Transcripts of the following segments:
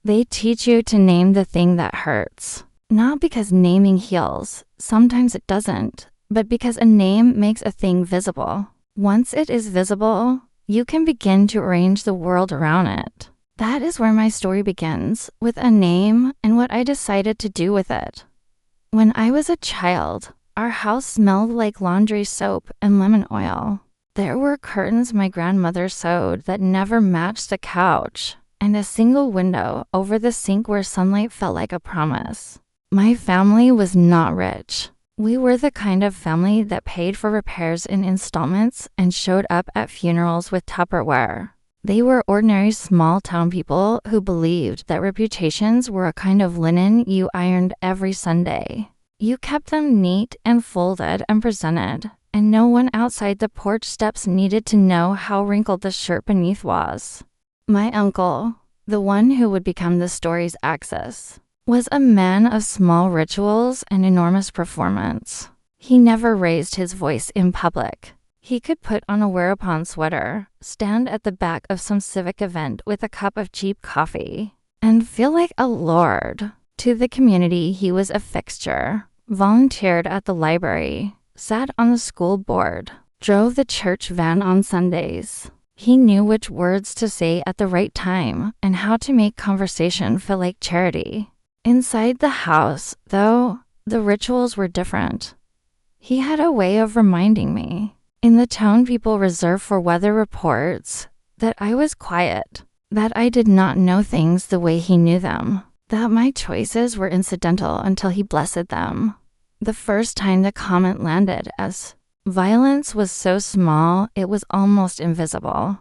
They teach you to name the thing that hurts. Not because naming heals, sometimes it doesn't, but because a name makes a thing visible. Once it is visible, you can begin to arrange the world around it. That is where my story begins, with a name and what I decided to do with it. When I was a child, our house smelled like laundry soap and lemon oil. There were curtains my grandmother sewed that never matched the couch, and a single window over the sink where sunlight felt like a promise. My family was not rich. We were the kind of family that paid for repairs in installments and showed up at funerals with Tupperware. They were ordinary small-town people who believed that reputations were a kind of linen you ironed every Sunday. You kept them neat and folded and presented, and no one outside the porch steps needed to know how wrinkled the shirt beneath was. My uncle, the one who would become the story's axis, was a man of small rituals and enormous performance. He never raised his voice in public. He could put on a wear-upon sweater, stand at the back of some civic event with a cup of cheap coffee, and feel like a lord. To the community, he was a fixture, volunteered at the library, sat on the school board, drove the church van on Sundays. He knew which words to say at the right time and how to make conversation feel like charity. Inside the house, though, the rituals were different. He had a way of reminding me, in the tone people reserve for weather reports, that I was quiet, that I did not know things the way he knew them, that my choices were incidental until he blessed them. The first time the comment landed as violence was so small it was almost invisible.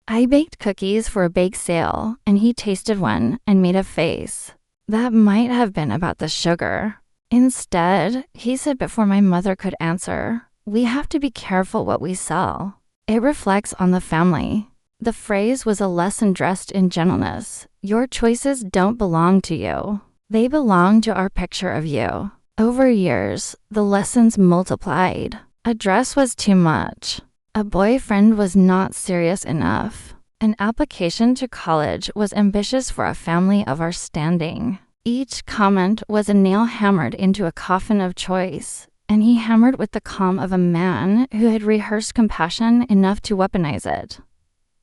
I baked cookies for a bake sale, and he tasted one and made a face. That might have been about the sugar. Instead, he said before my mother could answer, "We have to be careful what we sell. It reflects on the family." The phrase was a lesson dressed in gentleness. Your choices don't belong to you. They belong to our picture of you. Over years, the lessons multiplied. A dress was too much. A boyfriend was not serious enough. An application to college was ambitious for a family of our standing. Each comment was a nail hammered into a coffin of choice, and he hammered with the calm of a man who had rehearsed compassion enough to weaponize it.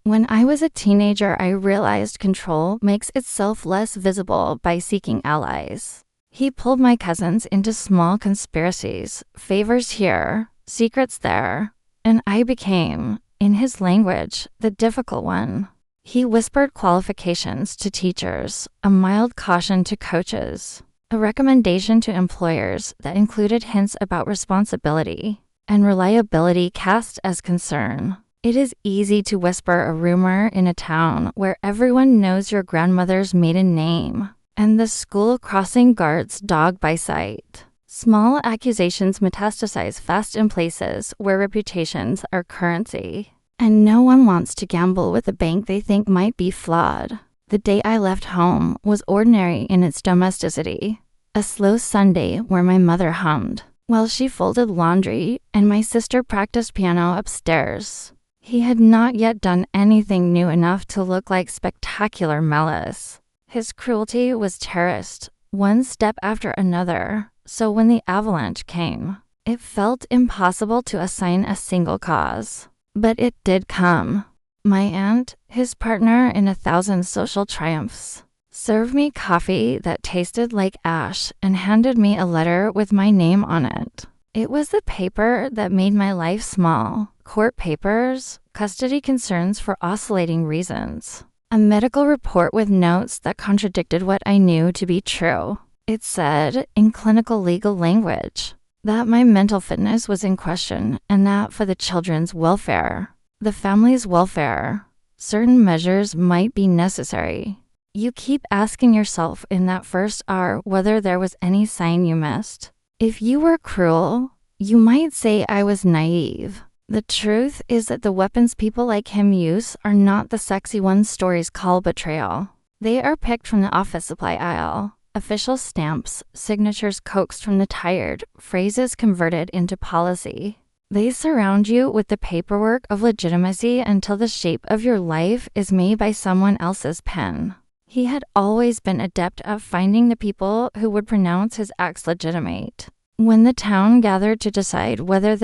When I was a teenager, I realized control makes itself less visible by seeking allies. He pulled my cousins into small conspiracies, favors here, secrets there, and I became, in his language, the difficult one. He whispered qualifications to teachers, a mild caution to coaches, a recommendation to employers that included hints about responsibility and reliability cast as concern. It is easy to whisper a rumor in a town where everyone knows your grandmother's maiden name and the school crossing guard's dog by sight. Small accusations metastasize fast in places where reputations are currency, and no one wants to gamble with a bank they think might be flawed. The day I left home was ordinary in its domesticity. A slow Sunday where my mother hummed while she folded laundry and my sister practiced piano upstairs. He had not yet done anything new enough to look like spectacular malice. His cruelty was terraced, one step after another, so when the avalanche came, it felt impossible to assign a single cause. But it did come. My aunt, his partner in 1,000 social triumphs, served me coffee that tasted like ash and handed me a letter with my name on it. It was the paper that made my life small. Court papers, custody concerns for oscillating reasons. A medical report with notes that contradicted what I knew to be true. It said, in clinical legal language, that my mental fitness was in question and that for the children's welfare, the family's welfare, certain measures might be necessary. You keep asking yourself in that first hour whether there was any sign you missed. If you were cruel, you might say I was naive. The truth is that the weapons people like him use are not the sexy ones stories call betrayal. They are picked from the office supply aisle. Official stamps, signatures coaxed from the tired, phrases converted into policy. They surround you with the paperwork of legitimacy until the shape of your life is made by someone else's pen. He had always been adept at finding the people who would pronounce his acts legitimate. When the town gathered to decide whether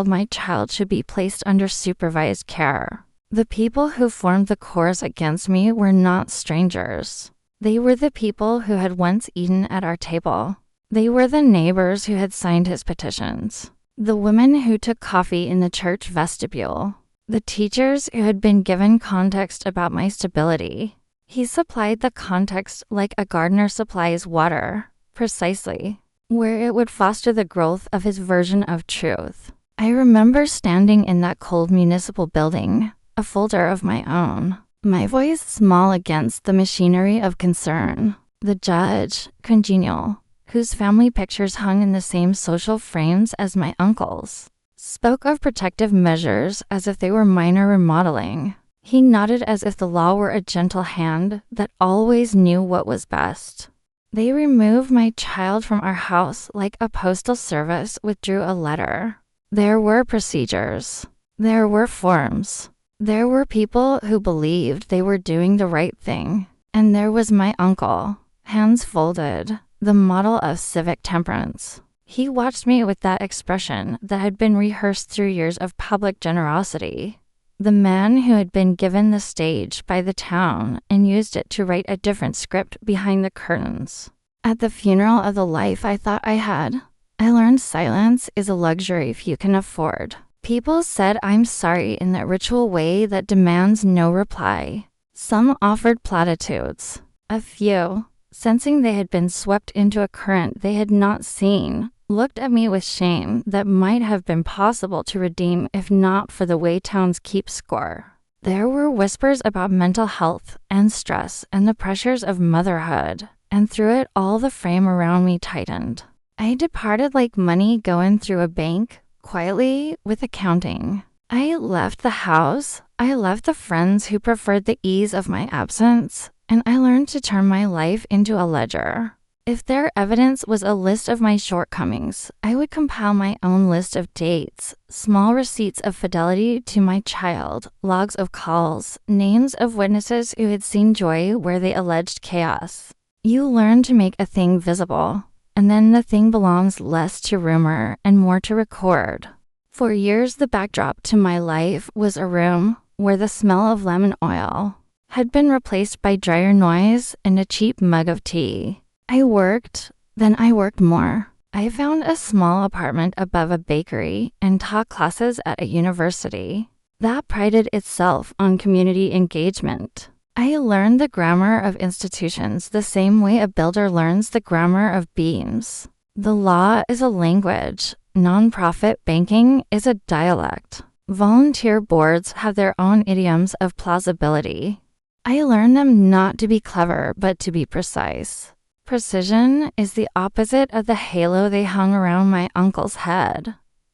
my child should be placed under supervised care, the people who formed the chorus against me were not strangers. They were the people who had once eaten at our table. They were the neighbors who had signed his petitions, the women who took coffee in the church vestibule, the teachers who had been given context about my stability. He supplied the context like a gardener supplies water, precisely, where it would foster the growth of his version of truth. I remember standing in that cold municipal building, a folder of my own, my voice small against the machinery of concern. The judge, congenial, whose family pictures hung in the same social frames as my uncle's, spoke of protective measures as if they were minor remodeling. He nodded as if the law were a gentle hand that always knew what was best. They removed my child from our house like a postal service withdrew a letter. There were procedures. There were forms. There were people who believed they were doing the right thing. And there was my uncle, hands folded, the model of civic temperance. He watched me with that expression that had been rehearsed through years of public generosity. The man who had been given the stage by the town and used it to write a different script behind the curtains. At the funeral of the life I thought I had, I learned silence is a luxury few can afford. People said I'm sorry in that ritual way that demands no reply. Some offered platitudes. A few, sensing they had been swept into a current they had not seen, looked at me with shame that might have been possible to redeem if not for the way towns keep score. There were whispers about mental health and stress and the pressures of motherhood, and through it all the frame around me tightened. I departed like money going through a bank, quietly with accounting. I left the house, I left the friends who preferred the ease of my absence, and I learned to turn my life into a ledger. If their evidence was a list of my shortcomings, I would compile my own list of dates, small receipts of fidelity to my child, logs of calls, names of witnesses who had seen joy where they alleged chaos. You learn to make a thing visible, and then the thing belongs less to rumor and more to record. For years, the backdrop to my life was a room where the smell of lemon oil had been replaced by drier noise and a cheap mug of tea. I worked, then I worked more. I found a small apartment above a bakery and taught classes at a university. That prided itself on community engagement. I learned the grammar of institutions the same way a builder learns the grammar of beams. The law is a language. Nonprofit banking is a dialect. Volunteer boards have their own idioms of plausibility. I learned them not to be clever, but to be precise. Precision is the opposite of the halo they hung around my uncle's head.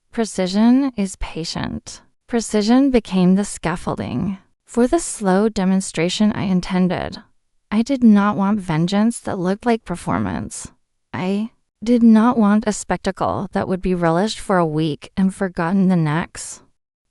Precision is patient. Precision became the scaffolding for the slow demonstration I intended. I did not want vengeance that looked like performance. I did not want a spectacle that would be relished for a week and forgotten the next.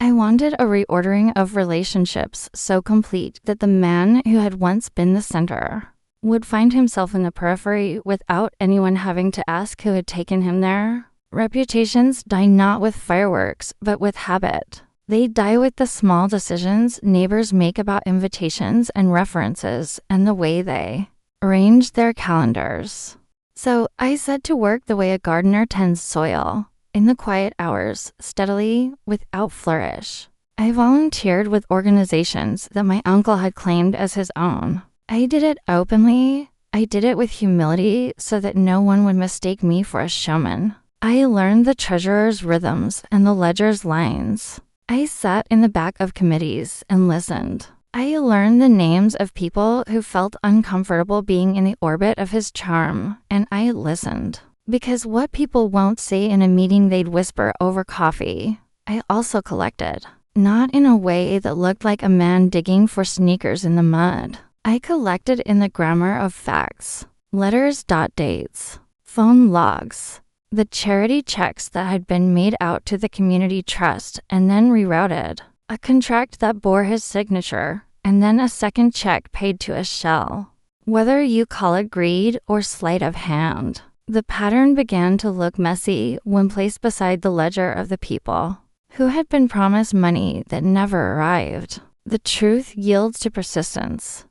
I wanted a reordering of relationships so complete that the man who had once been the center would find himself in the periphery without anyone having to ask who had taken him there. Reputations die not with fireworks, but with habit. They die with the small decisions neighbors make about invitations and references and the way they arrange their calendars. So I set to work the way a gardener tends soil, in the quiet hours, steadily, without flourish. I volunteered with organizations that my uncle had claimed as his own. I did it openly. I did it with humility so that no one would mistake me for a showman. I learned the treasurer's rhythms and the ledger's lines. I sat in the back of committees and listened. I learned the names of people who felt uncomfortable being in the orbit of his charm, and I listened. Because what people won't say in a meeting they'd whisper over coffee, I also collected. Not in a way that looked like a man digging for sneakers in the mud. I collected in the grammar of facts, letters, dates, phone logs, the charity checks that had been made out to the community trust and then rerouted, a contract that bore his signature, and then a second check paid to a shell. Whether you call it greed or sleight of hand, the pattern began to look messy when placed beside the ledger of the people who had been promised money that never arrived. The truth yields to persistence.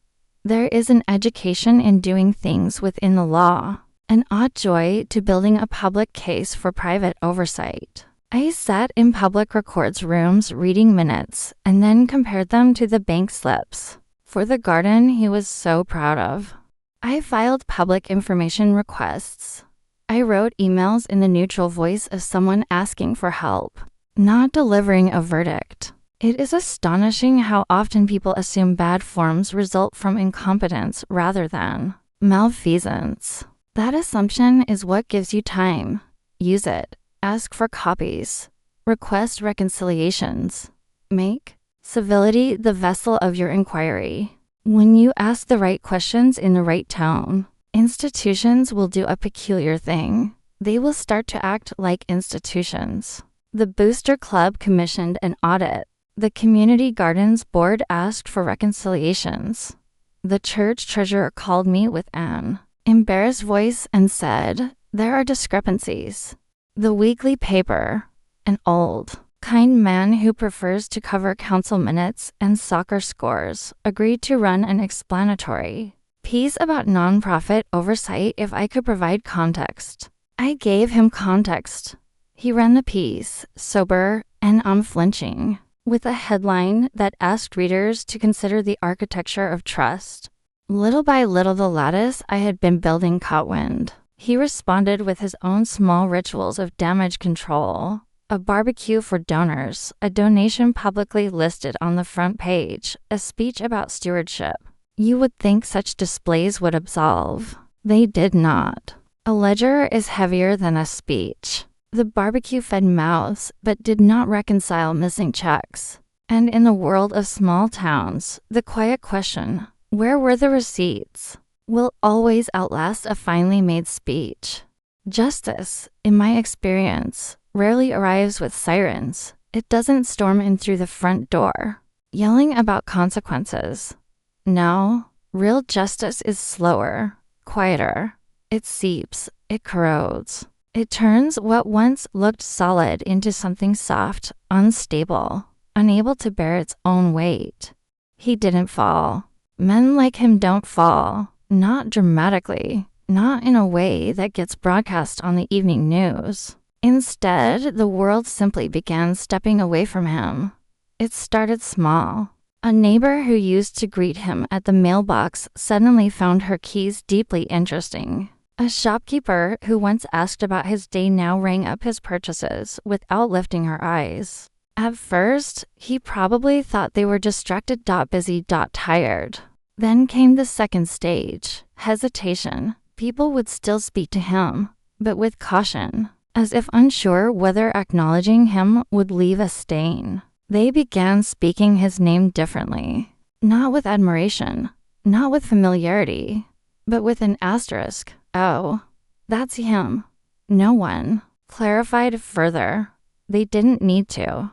There is an education in doing things within the law, an odd joy to building a public case for private oversight. I sat in public records rooms reading minutes and then compared them to the bank slips for the garden he was so proud of. I filed public information requests. I wrote emails in the neutral voice of someone asking for help, not delivering a verdict. It is astonishing how often people assume bad forms result from incompetence rather than malfeasance. That assumption is what gives you time. Use it. Ask for copies. Request reconciliations. Make civility the vessel of your inquiry. When you ask the right questions in the right tone, institutions will do a peculiar thing. They will start to act like institutions. The Booster Club commissioned an audit. The Community Gardens Board asked for reconciliations. The church treasurer called me with an embarrassed voice and said, "There are discrepancies." The weekly paper, an old, kind man who prefers to cover council minutes and soccer scores, agreed to run an explanatory piece about nonprofit oversight if I could provide context. I gave him context. He ran the piece, sober and unflinching, with a headline that asked readers to consider the architecture of trust. Little by little, the lattice I had been building caught wind. He responded with his own small rituals of damage control. A barbecue for donors, a donation publicly listed on the front page, a speech about stewardship. You would think such displays would absolve. They did not. A ledger is heavier than a speech. The barbecue fed mouths, but did not reconcile missing checks. And in the world of small towns, the quiet question, where were the receipts, will always outlast a finely made speech. Justice, in my experience, rarely arrives with sirens. It doesn't storm in through the front door, yelling about consequences. No, real justice is slower, quieter. It seeps, it corrodes. It turns what once looked solid into something soft, unstable, unable to bear its own weight. He didn't fall. Men like him don't fall. Not dramatically. Not in a way that gets broadcast on the evening news. Instead, the world simply began stepping away from him. It started small. A neighbor who used to greet him at the mailbox suddenly found her keys deeply interesting. A shopkeeper who once asked about his day now rang up his purchases without lifting her eyes. At first, he probably thought they were distracted, busy, tired. Then came the second stage, hesitation. People would still speak to him, but with caution, as if unsure whether acknowledging him would leave a stain. They began speaking his name differently, not with admiration, not with familiarity, but with an asterisk. Oh, that's him. No one clarified further. They didn't need to.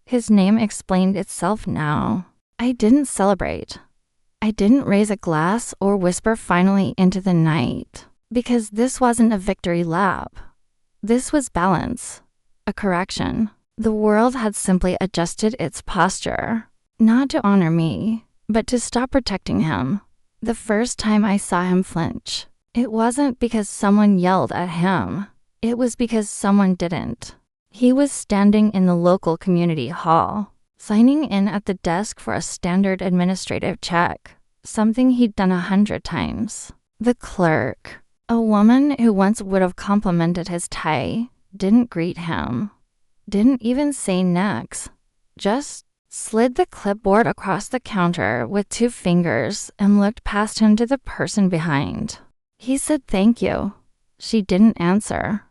His name explained itself now. I didn't celebrate. I didn't raise a glass or whisper finally into the night, because this wasn't a victory lap. This was balance, a correction. The world had simply adjusted its posture, not to honor me, but to stop protecting him. The first time I saw him flinch, it wasn't because someone yelled at him. It was because someone didn't. He was standing in the local community hall, signing in at the desk for a standard administrative check, something he'd done 100 times. The clerk, a woman who once would have complimented his tie, didn't greet him, didn't even say next, just slid the clipboard across the counter with 2 fingers and looked past him to the person behind. He said thank you. She didn't answer.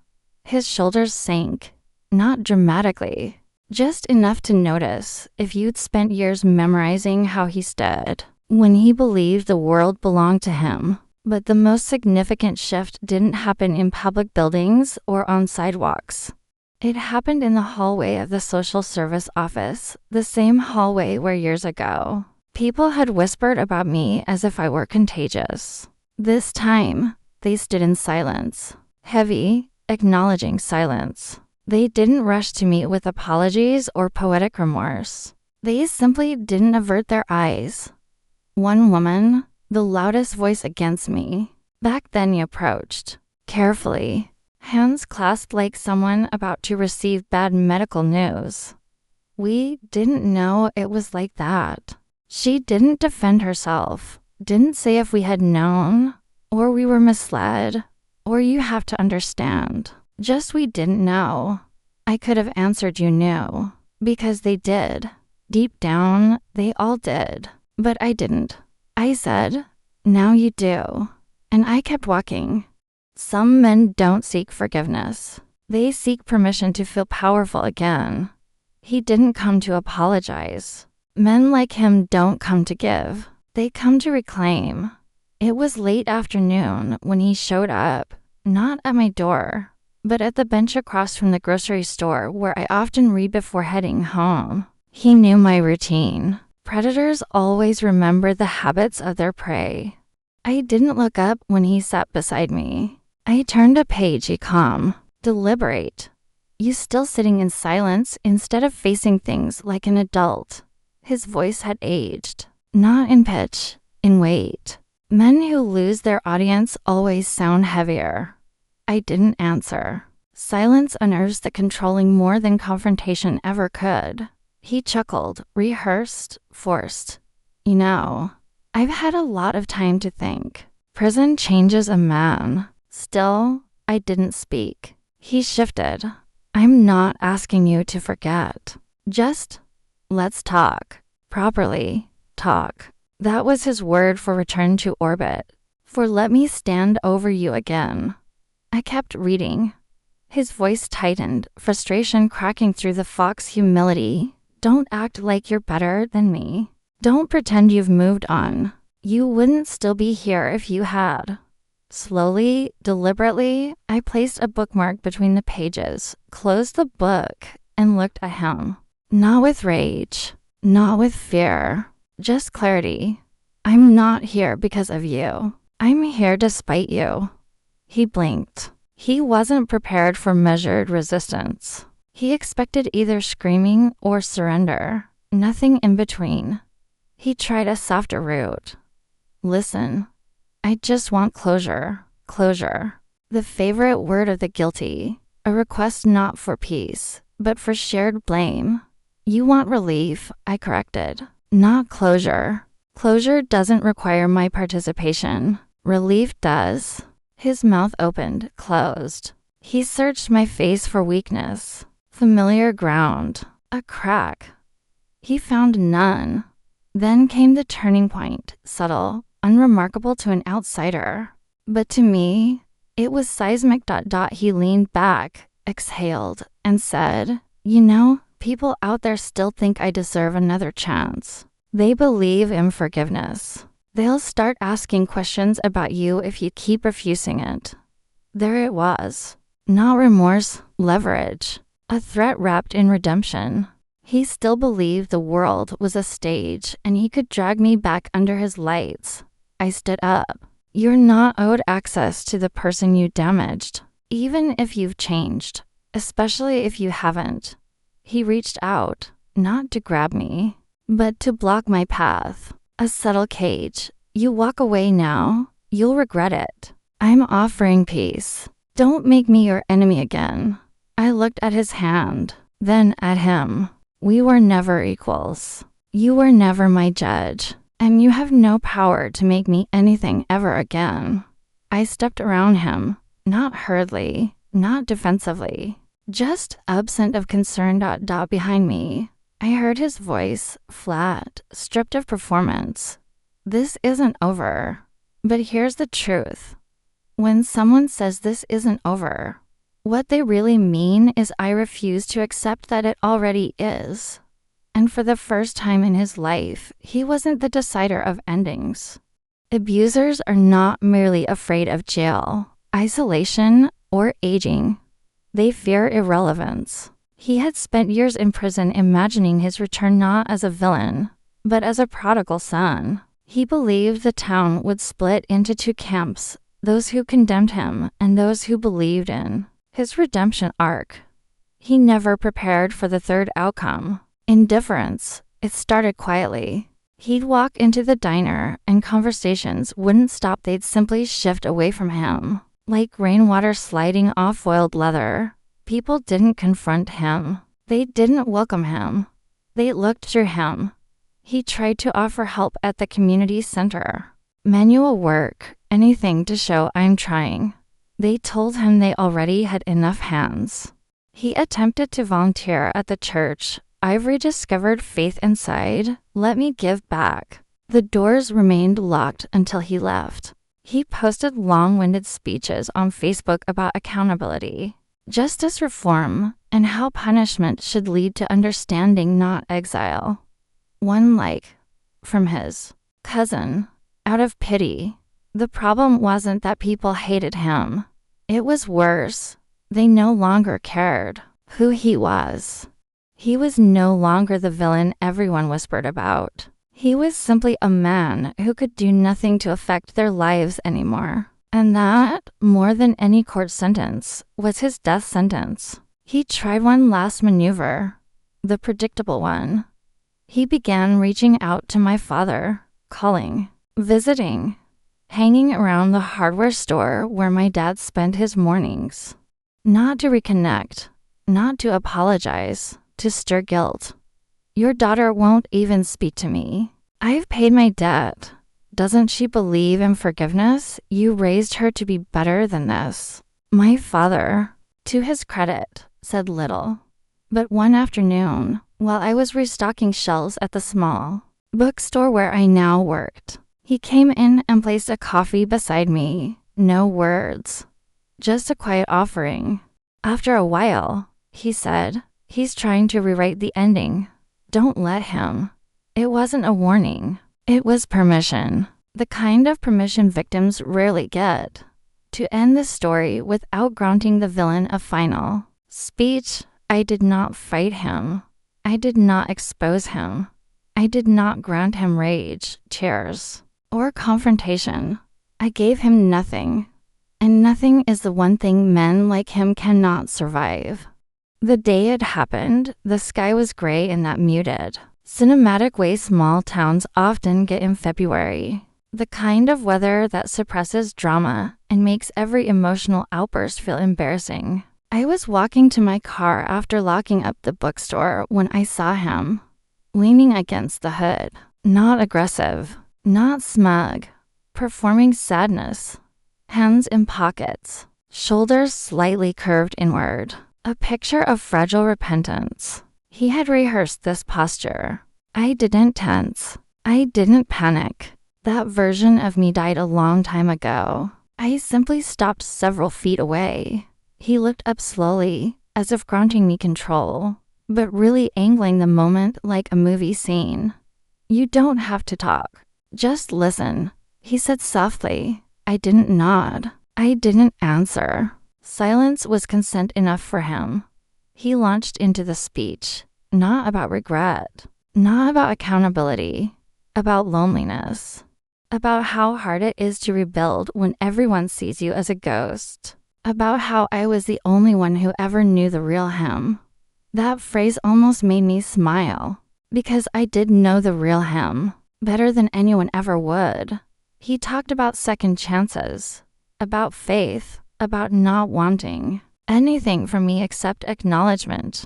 His shoulders sank, not dramatically, just enough to notice if you'd spent years memorizing how he stood when he believed the world belonged to him. But the most significant shift didn't happen in public buildings or on sidewalks. It happened in the hallway of the social service office, the same hallway where years ago, people had whispered about me as if I were contagious. This time, they stood in silence. Heavy, acknowledging silence. They didn't rush to meet with apologies or poetic remorse. They simply didn't avert their eyes. One woman, the loudest voice against me, back then he approached, carefully, hands clasped like someone about to receive bad medical news. We didn't know it was like that. She didn't defend herself, didn't say if we had known, or we were misled, or you have to understand. Just we didn't know. I could have answered you knew, because they did. Deep down, they all did. But I didn't. I said, now you do. And I kept walking. Some men don't seek forgiveness. They seek permission to feel powerful again. He didn't come to apologize. Men like him don't come to give. They come to reclaim. It was late afternoon when he showed up, not at my door, but at the bench across from the grocery store where I often read before heading home. He knew my routine. Predators always remember the habits of their prey. I didn't look up when he sat beside me. I turned a page, calm, deliberate. You still sitting in silence instead of facing things like an adult. His voice had aged, not in pitch, in weight. Men who lose their audience always sound heavier. I didn't answer. Silence unnerves the controlling more than confrontation ever could. He chuckled, rehearsed, forced. You know, I've had a lot of time to think. Prison changes a man. Still, I didn't speak. He shifted. I'm not asking you to forget. Just, let's talk. Properly, talk. That was his word for return to orbit. For let me stand over you again. I kept reading. His voice tightened, frustration cracking through the fox humility. Don't act like you're better than me. Don't pretend you've moved on. You wouldn't still be here if you had. Slowly, deliberately, I placed a bookmark between the pages, closed the book, and looked at him. Not with rage, not with fear, just clarity. I'm not here because of you. I'm here despite you. He blinked. He wasn't prepared for measured resistance. He expected either screaming or surrender, nothing in between. He tried a softer route. Listen, I just want closure. Closure. The favorite word of the guilty. A request not for peace, but for shared blame. You want relief, I corrected. Not closure. Closure doesn't require my participation. Relief does. His mouth opened, closed. He searched my face for weakness. Familiar ground. A crack. He found none. Then came the turning point, subtle, unremarkable to an outsider. But to me, it was seismic. He leaned back, exhaled, and said, you know, people out there still think I deserve another chance. They believe in forgiveness. They'll start asking questions about you if you keep refusing it. There it was. Not remorse, leverage. A threat wrapped in redemption. He still believed the world was a stage and he could drag me back under his lights. I stood up. You're not owed access to the person you damaged, even if you've changed, especially if you haven't. He reached out, not to grab me, but to block my path. A subtle cage. You walk away now, you'll regret it. I'm offering peace. Don't make me your enemy again. I looked at his hand, then at him. We were never equals. You were never my judge, and you have no power to make me anything ever again. I stepped around him, not hurriedly, not defensively, just absent of concern. Behind me. I heard his voice, flat, stripped of performance. This isn't over. But here's the truth. When someone says this isn't over, what they really mean is I refuse to accept that it already is. And for the first time in his life, he wasn't the decider of endings. Abusers are not merely afraid of jail, isolation, or aging. They fear irrelevance. He had spent years in prison imagining his return not as a villain, but as a prodigal son. He believed the town would split into two camps, those who condemned him and those who believed in his redemption arc. He never prepared for the third outcome, indifference. It started quietly. He'd walk into the diner and conversations wouldn't stop, they'd simply shift away from him, like rainwater sliding off foiled leather. People didn't confront him. They didn't welcome him. They looked through him. He tried to offer help at the community center. Manual work, anything to show I'm trying. They told him they already had enough hands. He attempted to volunteer at the church. I've rediscovered faith inside. Let me give back. The doors remained locked until he left. He posted long-winded speeches on Facebook about accountability, justice reform, and how punishment should lead to understanding, not exile. One like from his cousin, out of pity. The problem wasn't that people hated him. It was worse. They no longer cared who he was. He was no longer the villain everyone whispered about. He was simply a man who could do nothing to affect their lives anymore. And that, more than any court sentence, was his death sentence. He tried one last maneuver, the predictable one. He began reaching out to my father, calling, visiting, hanging around the hardware store where my dad spent his mornings. Not to reconnect, not to apologize, to stir guilt. Your daughter won't even speak to me. I've paid my debt. Doesn't she believe in forgiveness? You raised her to be better than this. My father, to his credit, said little. But one afternoon, while I was restocking shelves at the small bookstore where I now worked, he came in and placed a coffee beside me. No words, just a quiet offering. After a while, he said, he's trying to rewrite the ending. Don't let him. It wasn't a warning. It was permission. The kind of permission victims rarely get. To end the story without granting the villain a final speech. I did not fight him. I did not expose him. I did not grant him rage, tears, or confrontation. I gave him nothing. And nothing is the one thing men like him cannot survive. The day it happened, the sky was gray in that muted, cinematic way small towns often get in February. The kind of weather that suppresses drama and makes every emotional outburst feel embarrassing. I was walking to my car after locking up the bookstore when I saw him, leaning against the hood. Not aggressive, not smug, performing sadness. Hands in pockets, shoulders slightly curved inward. A picture of fragile repentance. He had rehearsed this posture. I didn't tense. I didn't panic. That version of me died a long time ago. I simply stopped several feet away. He looked up slowly, as if granting me control, but really angling the moment like a movie scene. You don't have to talk. Just listen, he said softly. I didn't nod. I didn't answer. Silence was consent enough for him. He launched into the speech, not about regret, not about accountability, about loneliness, about how hard it is to rebuild when everyone sees you as a ghost, about how I was the only one who ever knew the real him. That phrase almost made me smile, because I did know the real him better than anyone ever would. He talked about second chances, about faith, about not wanting anything from me except acknowledgement,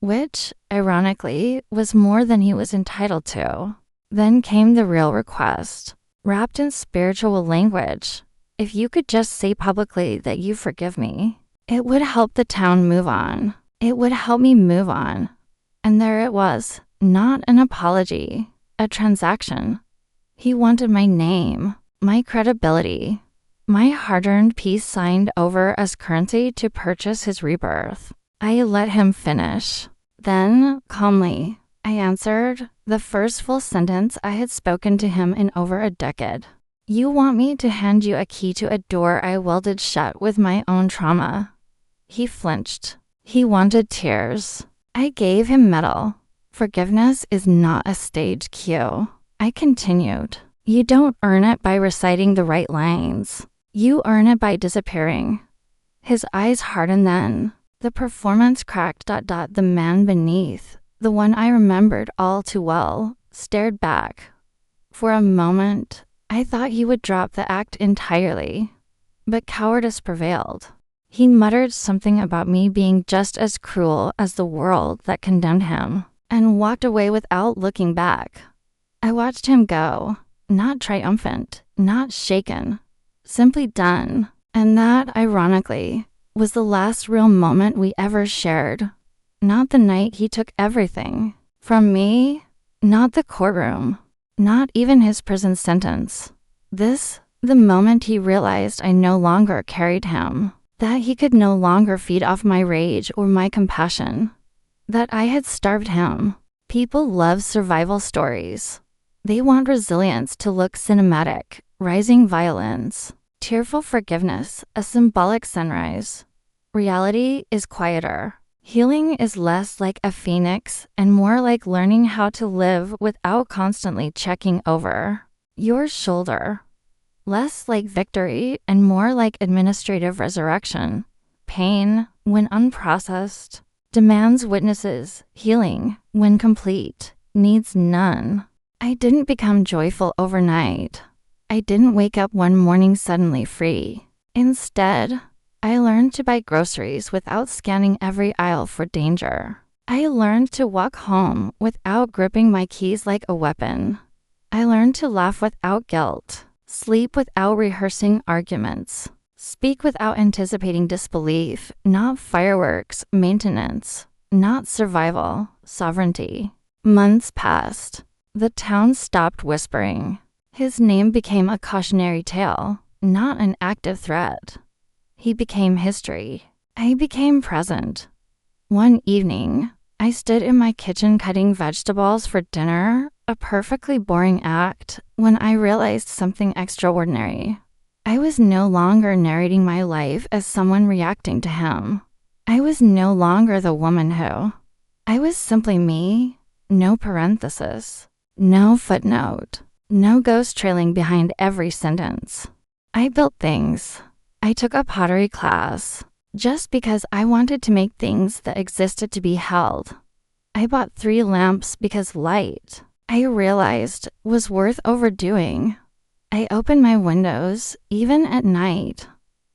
which, ironically, was more than he was entitled to. Then came the real request, wrapped in spiritual language. If you could just say publicly that you forgive me, it would help the town move on. It would help me move on. And there it was, not an apology, a transaction. He wanted my name, my credibility, my hard-earned peace signed over as currency to purchase his rebirth. I let him finish. Then, calmly, I answered the first full sentence I had spoken to him in over a decade. You want me to hand you a key to a door I welded shut with my own trauma. He flinched. He wanted tears. I gave him metal. Forgiveness is not a staged cue. I continued. You don't earn it by reciting the right lines. You earn it by disappearing. His eyes hardened then. The performance cracked. The man beneath, the one I remembered all too well, stared back. For a moment, I thought he would drop the act entirely. But cowardice prevailed. He muttered something about me being just as cruel as the world that condemned him, and walked away without looking back. I watched him go, not triumphant, not shaken, simply done. And that, ironically, was the last real moment we ever shared. Not the night he took everything from me, not the courtroom, not even his prison sentence. The moment he realized I no longer carried him, that he could no longer feed off my rage or my compassion, that I had starved him. People love survival stories. They want resilience to look cinematic, rising violins, tearful forgiveness, a symbolic sunrise. Reality is quieter. Healing is less like a phoenix and more like learning how to live without constantly checking over your shoulder. Less like victory and more like administrative resurrection. Pain, when unprocessed, demands witnesses. Healing, when complete, needs none. I didn't become joyful overnight. I didn't wake up one morning suddenly free. Instead, I learned to buy groceries without scanning every aisle for danger. I learned to walk home without gripping my keys like a weapon. I learned to laugh without guilt, sleep without rehearsing arguments, speak without anticipating disbelief, not fireworks, maintenance, not survival, sovereignty. Months passed. The town stopped whispering. His name became a cautionary tale, not an active threat. He became history. I became present. One evening, I stood in my kitchen cutting vegetables for dinner, a perfectly boring act, when I realized something extraordinary. I was no longer narrating my life as someone reacting to him. I was no longer the woman who. I was simply me, no parenthesis, no footnote, no ghost trailing behind every sentence. I built things. I took a pottery class just because I wanted to make things that existed to be held. I bought 3 lamps because light, I realized, was worth overdoing. I opened my windows, even at night.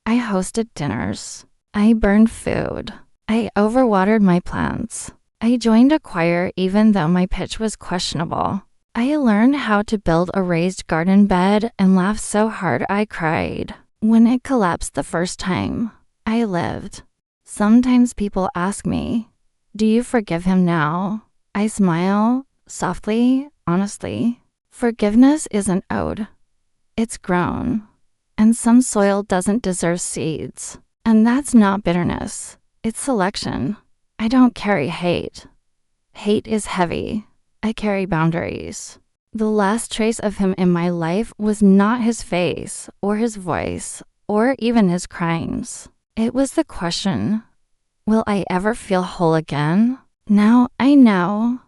I hosted dinners. I burned food. I overwatered my plants. I joined a choir even though my pitch was questionable. I learned how to build a raised garden bed and laughed so hard I cried. When it collapsed the first time, I lived. Sometimes people ask me, "Do you forgive him now?" I smile, softly, honestly. Forgiveness isn't owed. It's grown. And some soil doesn't deserve seeds. And that's not bitterness. It's selection. I don't carry hate. Hate is heavy. I carry boundaries. The last trace of him in my life was not his face, or his voice, or even his crimes. It was the question, will I ever feel whole again? Now I know.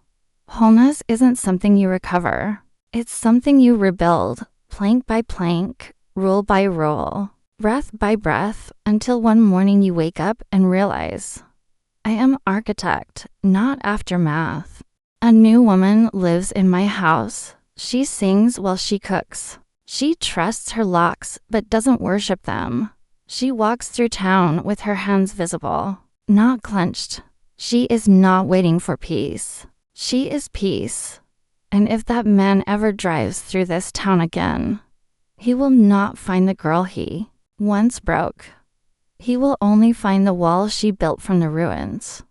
Wholeness isn't something you recover. It's something you rebuild, plank by plank, rule by rule, breath by breath, until one morning you wake up and realize, I am architect, not aftermath. A new woman lives in my house. She sings while she cooks. She trusts her locks but doesn't worship them. She walks through town with her hands visible, not clenched. She is not waiting for peace. She is peace. And if that man ever drives through this town again, he will not find the girl he once broke. He will only find the wall she built from the ruins.